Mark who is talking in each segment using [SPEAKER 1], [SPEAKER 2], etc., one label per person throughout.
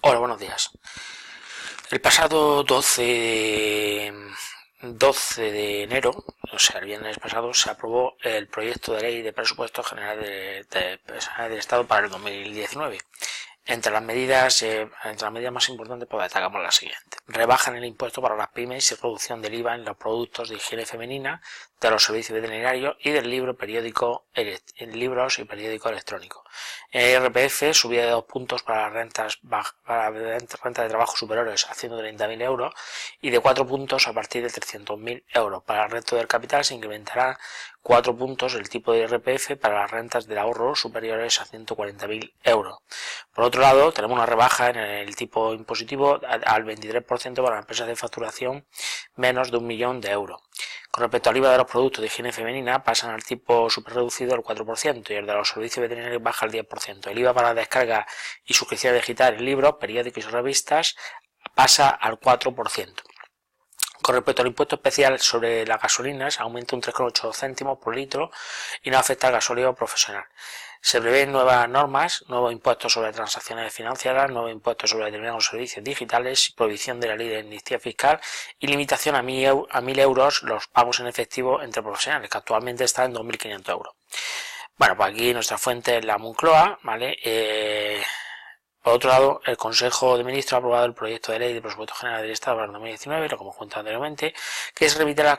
[SPEAKER 1] Hola, buenos días. El pasado 12 de enero, o sea, el viernes pasado, se aprobó el proyecto de ley de presupuestos generales del Estado para el 2019. Entre las medidas más importantes, pues destacamos la siguiente: rebajan el impuesto para las pymes y reducción del IVA en los productos de higiene femenina, de los servicios veterinarios y del libros y periódicos electrónicos. El IRPF subía de 2 puntos para las rentas de trabajo superiores a 130.000 euros y de 4 puntos a partir de 300.000 euros. Para el resto del capital se incrementará 4 puntos el tipo de IRPF para las rentas del ahorro superiores a 140.000 euros. Por otro lado, tenemos una rebaja en el tipo impositivo al 23% para las empresas de facturación menos de 1.000.000 de euros. Con respecto al IVA de los productos de higiene femenina, pasan al tipo superreducido al 4% y el de los servicios veterinarios baja al 10%. El IVA para descarga y suscripción digital en libros, periódicos y revistas pasa al 4%. Con respecto al impuesto especial sobre las gasolinas, aumenta un 3,8 céntimos por litro y no afecta al gasóleo profesional. Se prevén nuevas normas, nuevos impuestos sobre transacciones financieras, nuevos impuestos sobre determinados servicios digitales, prohibición de la ley de amnistía fiscal y limitación a 1.000 euros los pagos en efectivo entre profesionales, que actualmente está en 2.500 euros. Bueno, pues aquí nuestra fuente es la Moncloa, ¿vale? Por otro lado, el Consejo de Ministros ha aprobado el proyecto de ley de presupuesto general del Estado para el 2019, lo que hemos comentado anteriormente, que se remite a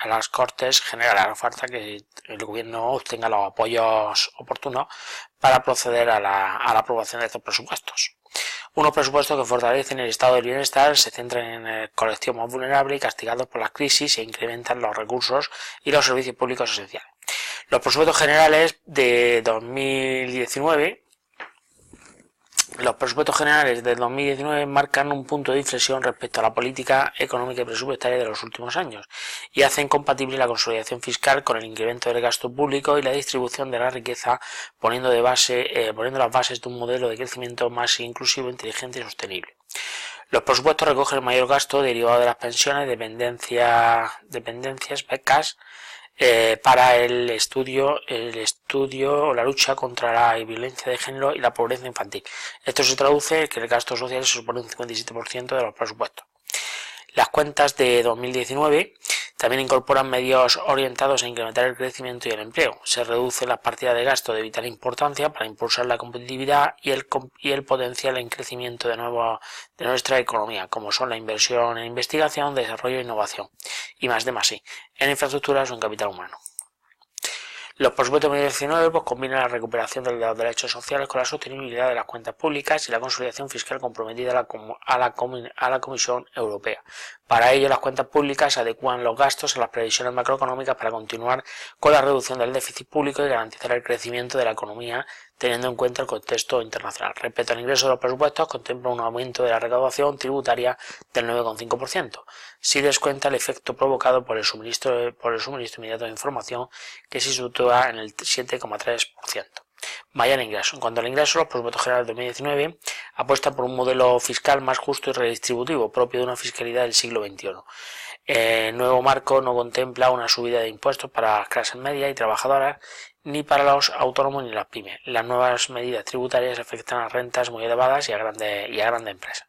[SPEAKER 1] las Cortes Generales, a falta que el Gobierno obtenga los apoyos oportunos para proceder a la aprobación de estos presupuestos. Unos presupuestos que fortalecen el estado del bienestar, se centran en el colectivo más vulnerable y castigados por las crisis e incrementan los recursos y los servicios públicos esenciales. Los presupuestos generales de 2019 Los presupuestos generales del 2019 marcan un punto de inflexión respecto a la política económica y presupuestaria de los últimos años y hacen compatible la consolidación fiscal con el incremento del gasto público y la distribución de la riqueza, poniendo las bases de un modelo de crecimiento más inclusivo, inteligente y sostenible. Los presupuestos recogen el mayor gasto derivado de las pensiones, dependencias, becas, para el estudio o la lucha contra la violencia de género y la pobreza infantil. Esto se traduce en que el gasto social se supone un 57% de los presupuestos. Las cuentas de 2019 también incorporan medios orientados a incrementar el crecimiento y el empleo. Se reducen las partidas de gasto de vital importancia para impulsar la competitividad y el potencial en crecimiento de nuestra economía, como son la inversión en investigación, desarrollo e innovación, y más de más, en infraestructuras o en capital humano. Los presupuestos de 2019 combinan la recuperación de los derechos sociales con la sostenibilidad de las cuentas públicas y la consolidación fiscal comprometida a la Comisión Europea. Para ello, las cuentas públicas adecuan los gastos a las previsiones macroeconómicas para continuar con la reducción del déficit público y garantizar el crecimiento de la economía, teniendo en cuenta el contexto internacional. Respecto al ingreso de los presupuestos, contempla un aumento de la recaudación tributaria del 9,5%, si descuenta el efecto provocado por el suministro inmediato de información, que se sitúa en el 7,3%. Mayor ingreso. En cuanto al ingreso, los presupuestos generales de 2019 apuestan por un modelo fiscal más justo y redistributivo, propio de una fiscalidad del siglo XXI. El nuevo marco no contempla una subida de impuestos para las clases medias y trabajadoras, ni para los autónomos ni las pymes. Las nuevas medidas tributarias afectan a rentas muy elevadas y a grandes empresas.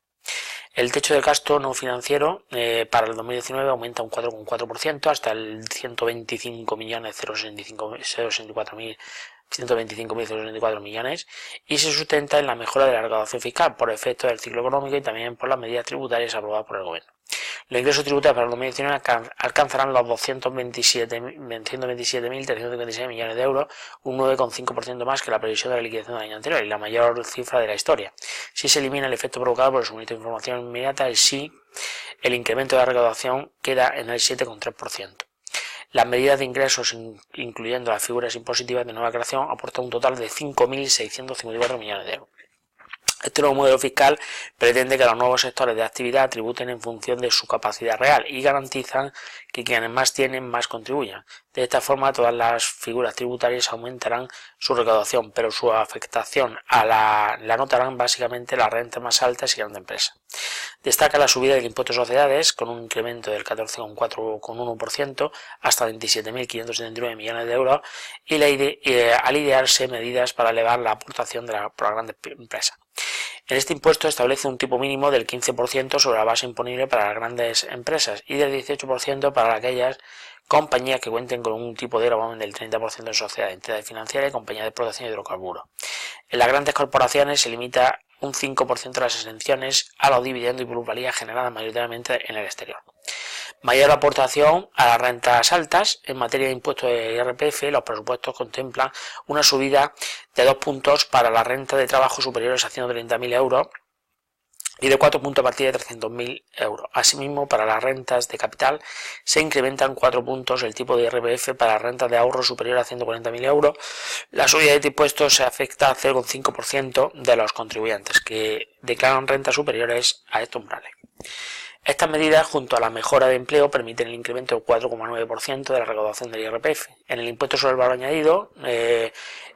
[SPEAKER 1] El techo de gasto no financiero para el 2019 aumenta un 4,4% hasta el 125.064.000 millones y se sustenta en la mejora de la recaudación fiscal por efecto del ciclo económico y también por las medidas tributarias aprobadas por el Gobierno. Los ingresos tributarios para el 2019 alcanzarán los 227.356 millones de euros, un 9,5% más que la previsión de la liquidación del año anterior y la mayor cifra de la historia. Si se elimina el efecto provocado por el suministro de información inmediata, el incremento de la recaudación queda en el 7,3%. Las medidas de ingresos, incluyendo las figuras impositivas de nueva creación, aportan un total de 5.654 millones de euros. Este nuevo modelo fiscal pretende que los nuevos sectores de actividad tributen en función de su capacidad real y garantizan que quienes más tienen más contribuyan. De esta forma, todas las figuras tributarias aumentarán su recaudación, pero su afectación la notarán básicamente las rentas más altas y grandes empresas. Destaca la subida del impuesto de sociedades, con un incremento del 14,1% hasta 27.579 millones de euros, y al idearse medidas para elevar la aportación por las grandes empresas. En este impuesto establece un tipo mínimo del 15% sobre la base imponible para las grandes empresas y del 18% para aquellas compañías que cuenten con un tipo de gravamen del 30% en sociedades, entidades financieras y compañías de explotación de hidrocarburos. En las grandes corporaciones se limita un 5% de las exenciones a los dividendos y plusvalías generadas mayoritariamente en el exterior. Mayor aportación a las rentas altas. En materia de impuestos de IRPF, los presupuestos contemplan una subida de 2 puntos para la renta de trabajo superiores a 130.000 euros y de 4 puntos a partir de 300.000 euros. Asimismo, para las rentas de capital se incrementan 4 puntos el tipo de IRPF para las rentas de ahorro superior a 140.000 euros. La subida de impuestos se afecta al 0,5% de los contribuyentes que declaran rentas superiores a estos umbrales. Estas medidas, junto a la mejora de empleo, permiten el incremento del 4,9% de la recaudación del IRPF. En el impuesto sobre el valor añadido,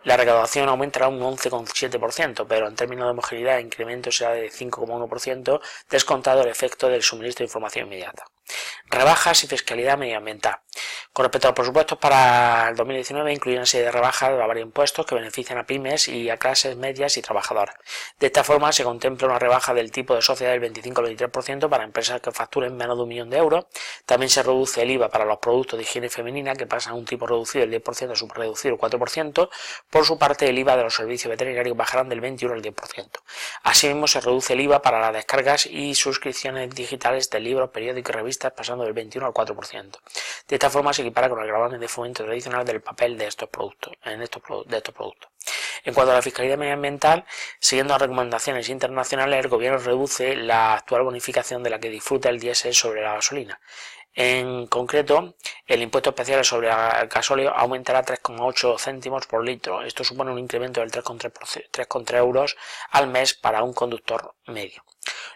[SPEAKER 1] la recaudación aumentará un 11,7%, pero en términos de homogeneidad el incremento será de 5,1%, descontado el efecto del suministro de información inmediata. Rebajas y fiscalidad medioambiental. Con respecto a los presupuestos para el 2019, incluyen una serie de rebajas de varios impuestos que benefician a pymes y a clases medias y trabajadoras. De esta forma, se contempla una rebaja del tipo de sociedad del 25 al 23% para empresas que facturen menos de 1 millón de euros. También se reduce el IVA para los productos de higiene femenina, que pasan a un tipo reducido del 10% a subreducido el 4%. Por su parte, el IVA de los servicios veterinarios bajarán del 21 al 10%. Asimismo, se reduce el IVA para las descargas y suscripciones digitales de libros, periódicos y revistas, pasando del 21 al 4%. De esta forma se equipara con el gravamen de fomento tradicional del papel de estos productos. En cuanto a la fiscalidad medioambiental, siguiendo las recomendaciones internacionales, el gobierno reduce la actual bonificación de la que disfruta el diésel sobre la gasolina. En concreto, el impuesto especial sobre el gasóleo aumentará 3,8 céntimos por litro. Esto supone un incremento del 3,3 euros al mes para un conductor medio.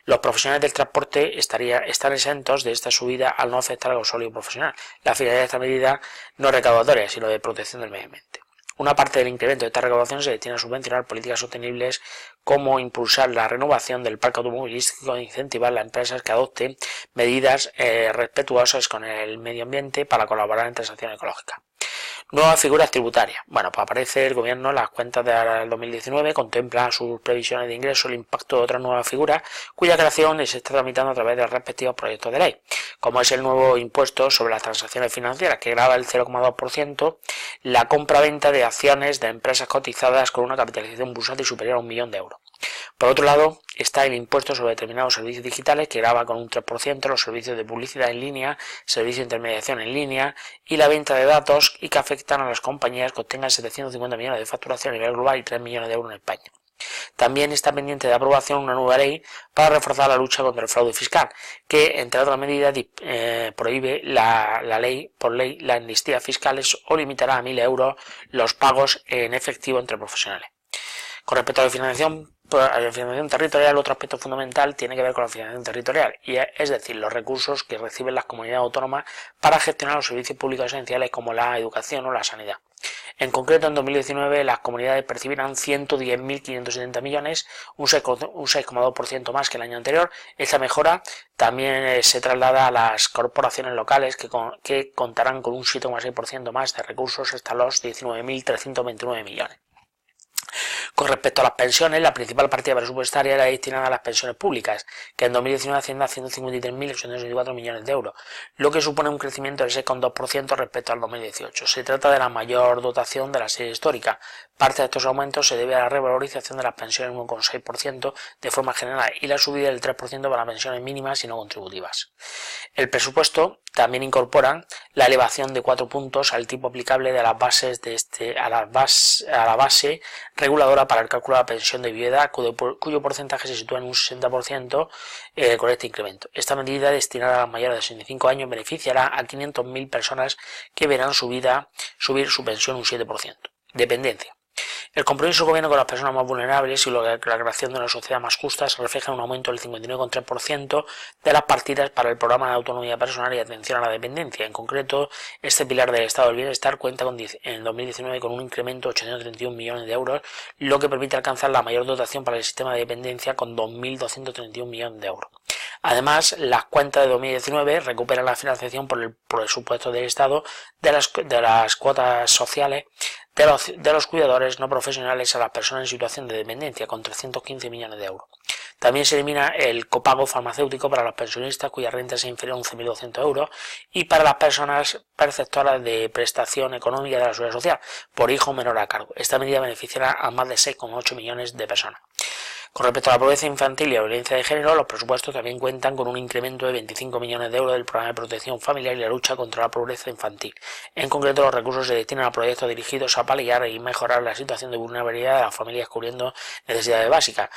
[SPEAKER 1] Los profesionales del transporte están exentos de esta subida al no afectar al gasóleo profesional. La finalidad de esta medida no es recaudatoria, sino de protección del medio ambiente. Una parte del incremento de esta recaudación se destina a subvencionar políticas sostenibles como impulsar la renovación del parque automovilístico e incentivar a las empresas que adopten medidas respetuosas con el medio ambiente para colaborar en transacciones ecológicas. Nuevas figuras tributarias. Bueno, pues aparece el gobierno, las cuentas del 2019 contempla sus previsiones de ingresos, el impacto de otras nuevas figuras, cuya creación se está tramitando a través de los respectivos proyectos de ley, como es el nuevo impuesto sobre las transacciones financieras, que grava el 0,2% la compra-venta de acciones de empresas cotizadas con una capitalización bursátil superior a 1 millón de euros. Por otro lado, está el impuesto sobre determinados servicios digitales, que grava con un 3% los servicios de publicidad en línea, servicios de intermediación en línea y la venta de datos, y que afectan a las compañías que obtengan 750 millones de facturación a nivel global y 3 millones de euros en España. También está pendiente de aprobación una nueva ley para reforzar la lucha contra el fraude fiscal, que, entre otras medidas, prohíbe por ley las amnistías fiscales o limitará a 1.000 euros los pagos en efectivo entre profesionales. Con respecto a la financiación territorial, otro aspecto fundamental tiene que ver con la financiación territorial, es decir, los recursos que reciben las comunidades autónomas para gestionar los servicios públicos esenciales como la educación o la sanidad. En concreto, en 2019 las comunidades percibirán 110.570 millones, un 6,2% más que el año anterior. Esta mejora también se traslada a las corporaciones locales, que contarán con un 7,6% más de recursos hasta los 19.329 millones. Con respecto a las pensiones, la principal partida presupuestaria era destinada a las pensiones públicas, que en 2019 asciende a 153.864 millones de euros, lo que supone un crecimiento del 6,2% respecto al 2018. Se trata de la mayor dotación de la serie histórica. Parte de estos aumentos se debe a la revalorización de las pensiones 1,6% de forma general y la subida del 3% para las pensiones mínimas y no contributivas. El presupuesto también incorpora la elevación de 4 puntos al tipo aplicable de las bases a la base reguladora para el cálculo de la pensión de viudedad, cuyo porcentaje se sitúa en un 60% con este incremento. Esta medida, destinada a las mayores de 65 años, beneficiará a 500.000 personas que verán subir su pensión un 7%. Dependencia. El compromiso del gobierno con las personas más vulnerables y la creación de una sociedad más justa se refleja en un aumento del 59,3% de las partidas para el programa de autonomía personal y atención a la dependencia. En concreto, este pilar del estado del bienestar cuenta en 2019 con un incremento de 831 millones de euros, lo que permite alcanzar la mayor dotación para el sistema de dependencia con 2.231 millones de euros. Además, las cuentas de 2019 recuperan la financiación por el presupuesto del Estado de las cuotas sociales de los cuidadores no profesionales a las personas en situación de dependencia, con 315 millones de euros. También se elimina el copago farmacéutico para los pensionistas cuya renta sea inferior a 11.200 euros y para las personas perceptoras de prestación económica de la Seguridad Social por hijo menor a cargo. Esta medida beneficiará a más de 6,8 millones de personas. Con respecto a la pobreza infantil y la violencia de género, los presupuestos también cuentan con un incremento de 25 millones de euros del programa de protección familiar y la lucha contra la pobreza infantil. En concreto, los recursos se destinan a proyectos dirigidos a paliar y mejorar la situación de vulnerabilidad de las familias cubriendo necesidades básicas,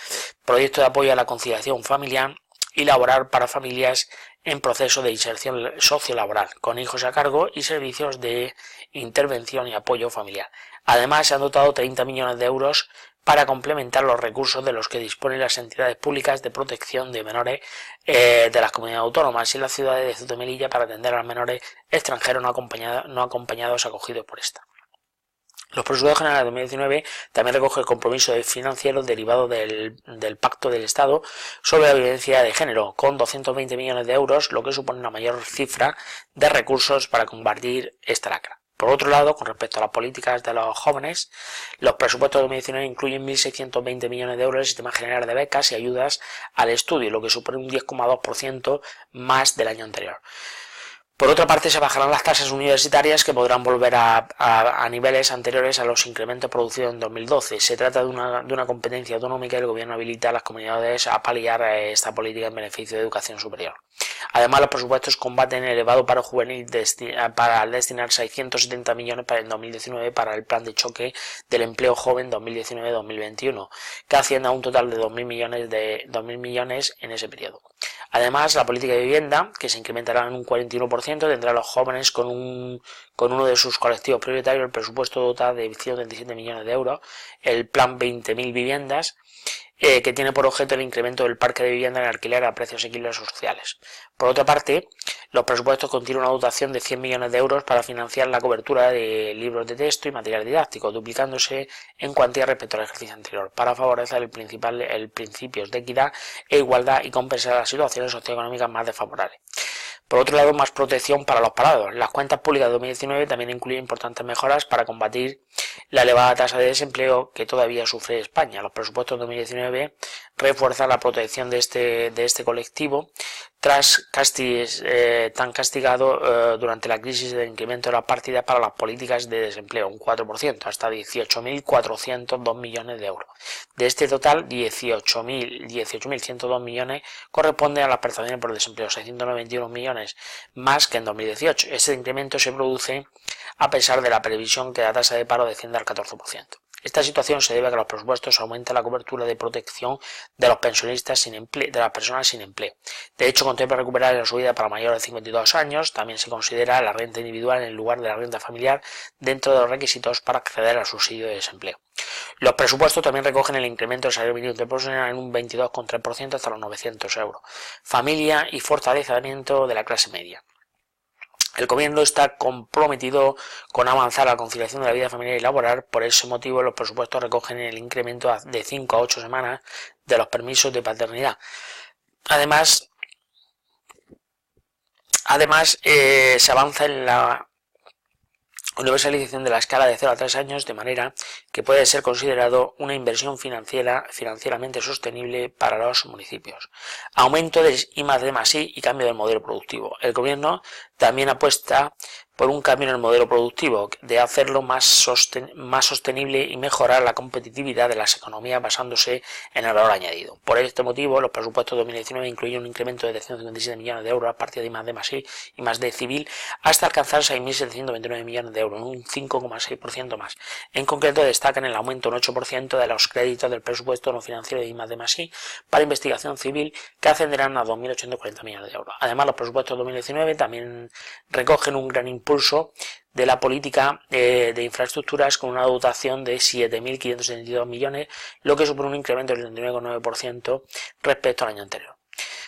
[SPEAKER 1] proyectos de apoyo a la conciliación familiar y laboral para familias en proceso de inserción sociolaboral, con hijos a cargo y servicios de intervención y apoyo familiar. Además, se han dotado 30 millones de euros para complementar los recursos de los que disponen las entidades públicas de protección de menores de las comunidades autónomas y las ciudades de Ceuta y Melilla para atender a los menores extranjeros no acompañados acogidos por esta. Los presupuestos generales de 2019 también recogen el compromiso financiero derivado del Pacto del Estado sobre la violencia de género, con 220 millones de euros, lo que supone una mayor cifra de recursos para combatir esta lacra. Por otro lado, con respecto a las políticas de los jóvenes, los presupuestos de 2019 incluyen 1.620 millones de euros en el sistema general de becas y ayudas al estudio, lo que supone un 10,2% más del año anterior. Por otra parte, se bajarán las tasas universitarias que podrán volver a niveles anteriores a los incrementos producidos en 2012. Se trata de una competencia autonómica y el Gobierno habilita a las comunidades a paliar esta política en beneficio de educación superior. Además, los presupuestos combaten el elevado paro juvenil para destinar 670 millones para el 2019 para el plan de choque del empleo joven 2019-2021, que asciende a un total de 2.000 millones en ese periodo. Además, la política de vivienda, que se incrementará en un 41%, tendrá a los jóvenes con uno de sus colectivos prioritarios el presupuesto dotado de 137 millones de euros, el plan 20.000 viviendas, que tiene por objeto el incremento del parque de vivienda en alquiler a precios asequibles o sociales. Por otra parte, los presupuestos contienen una dotación de 100 millones de euros para financiar la cobertura de libros de texto y material didáctico, duplicándose en cuantía respecto al ejercicio anterior, para favorecer el principios de equidad e igualdad y compensar las situaciones socioeconómicas más desfavorables. Por otro lado, más protección para los parados. Las cuentas públicas de 2019 también incluyen importantes mejoras para combatir la elevada tasa de desempleo que todavía sufre España. Los presupuestos de 2019 refuerzan la protección de este colectivo tras tan castigado durante la crisis del incremento de las partidas para las políticas de desempleo, un 4%, hasta 18.402 millones de euros. De este total, 18.102 millones corresponden a las prestaciones por desempleo, 691 millones más que en 2018. Este incremento se produce a pesar de la previsión que la tasa de paro descienda al 14%. Esta situación se debe a que los presupuestos aumentan la cobertura de protección de los pensionistas sin empleo, de las personas sin empleo. De hecho, contempla recuperar la subida para mayores de 52 años. También se considera la renta individual en lugar de la renta familiar dentro de los requisitos para acceder al subsidio de desempleo. Los presupuestos también recogen el incremento del salario mínimo interprofesional en un 22,3% hasta los 900 euros. Familia y fortalecimiento de la clase media. El Gobierno está comprometido con avanzar a la conciliación de la vida familiar y laboral. Por ese motivo, los presupuestos recogen el incremento de 5 a 8 semanas de los permisos de paternidad. Además, se avanza en la universalización de la escala de 0 a 3 años, de manera que puede ser considerado una inversión financieramente sostenible para los municipios. Aumento del I+D+I y cambio del modelo productivo. El Gobierno también apuesta por un cambio en el modelo productivo, de hacerlo más sostenible y mejorar la competitividad de las economías basándose en el valor añadido. Por este motivo, los presupuestos de 2019 incluyen un incremento de 357 millones de euros a partir de I+D+I y +D civil hasta alcanzar 6.729 millones de euros, un 5,6% más. En concreto, destacan el aumento un 8% de los créditos del presupuesto no financiero de I+D+I para investigación civil, que ascenderán a 2.840 millones de euros. Además, los presupuestos de 2019 también recogen un gran impulso de la política de infraestructuras con una dotación de 7.572 millones, lo que supone un incremento del 39,9% respecto al año anterior.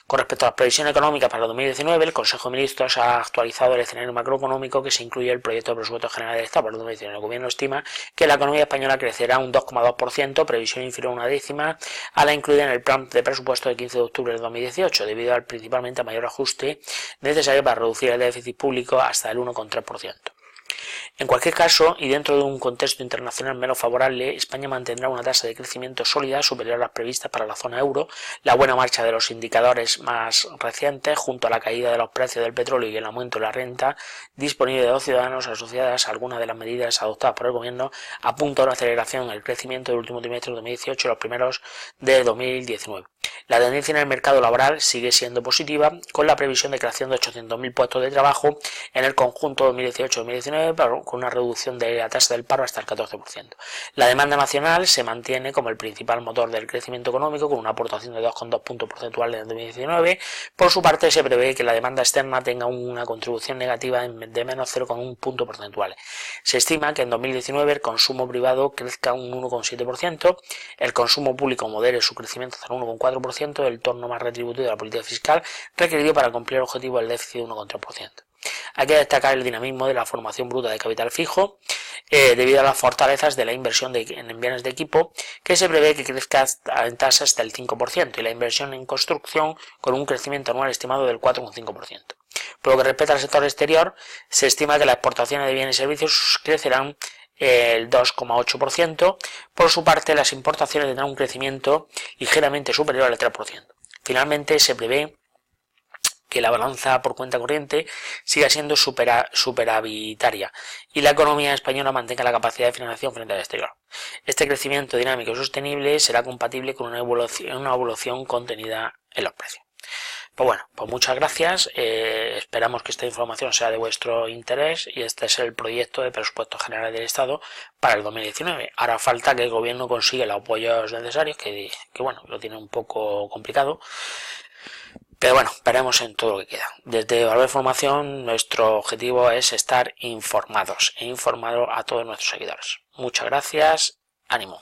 [SPEAKER 1] Con respecto a las previsiones económicas para el 2019, el Consejo de Ministros ha actualizado el escenario macroeconómico que se incluye en el proyecto de presupuesto general del Estado para el 2019. El Gobierno estima que la economía española crecerá un 2,2%, previsión inferior a una décima a la incluida en el plan de presupuesto del 15 de octubre de 2018, debido principalmente al mayor ajuste necesario para reducir el déficit público hasta el 1,3%. En cualquier caso, y dentro de un contexto internacional menos favorable, España mantendrá una tasa de crecimiento sólida superior a las previstas para la zona euro. La buena marcha de los indicadores más recientes, junto a la caída de los precios del petróleo y el aumento de la renta disponible de los ciudadanos asociadas a algunas de las medidas adoptadas por el gobierno, apunta a una aceleración en el crecimiento del último trimestre de 2018 y los primeros de 2019. La tendencia en el mercado laboral sigue siendo positiva, con la previsión de creación de 800.000 puestos de trabajo en el conjunto 2018-2019, con una reducción de la tasa del paro hasta el 14%. La demanda nacional se mantiene como el principal motor del crecimiento económico, con una aportación de 2,2 puntos porcentuales en 2019. Por su parte, se prevé que la demanda externa tenga una contribución negativa de menos 0,1 punto porcentual. Se estima que en 2019 el consumo privado crezca un 1,7%, el consumo público modere su crecimiento hasta el 1,4%, el torno más retributivo de la política fiscal requerido para cumplir el objetivo del déficit de 1,3%. Hay que destacar el dinamismo de la formación bruta de capital fijo, debido a las fortalezas de la inversión en bienes de equipo, que se prevé que crezca en tasa hasta el 5%, y la inversión en construcción con un crecimiento anual estimado del 4,5%. Por lo que respecta al sector exterior, se estima que las exportaciones de bienes y servicios crecerán el 2,8%. Por su parte, las importaciones tendrán un crecimiento ligeramente superior al 3%. Finalmente, se prevé que la balanza por cuenta corriente siga siendo superavitaria y la economía española mantenga la capacidad de financiación frente al exterior. Este crecimiento dinámico y sostenible será compatible con una evolución contenida en los precios. Pues bueno, pues muchas gracias, esperamos que esta información sea de vuestro interés, y este es el proyecto de presupuestos generales del Estado para el 2019. Ahora falta que el gobierno consiga los apoyos necesarios, que bueno, lo tiene un poco complicado. Pero bueno, veremos en todo lo que queda. Desde Valor de Formación, nuestro objetivo es estar informados e informar a todos nuestros seguidores. Muchas gracias, ánimo.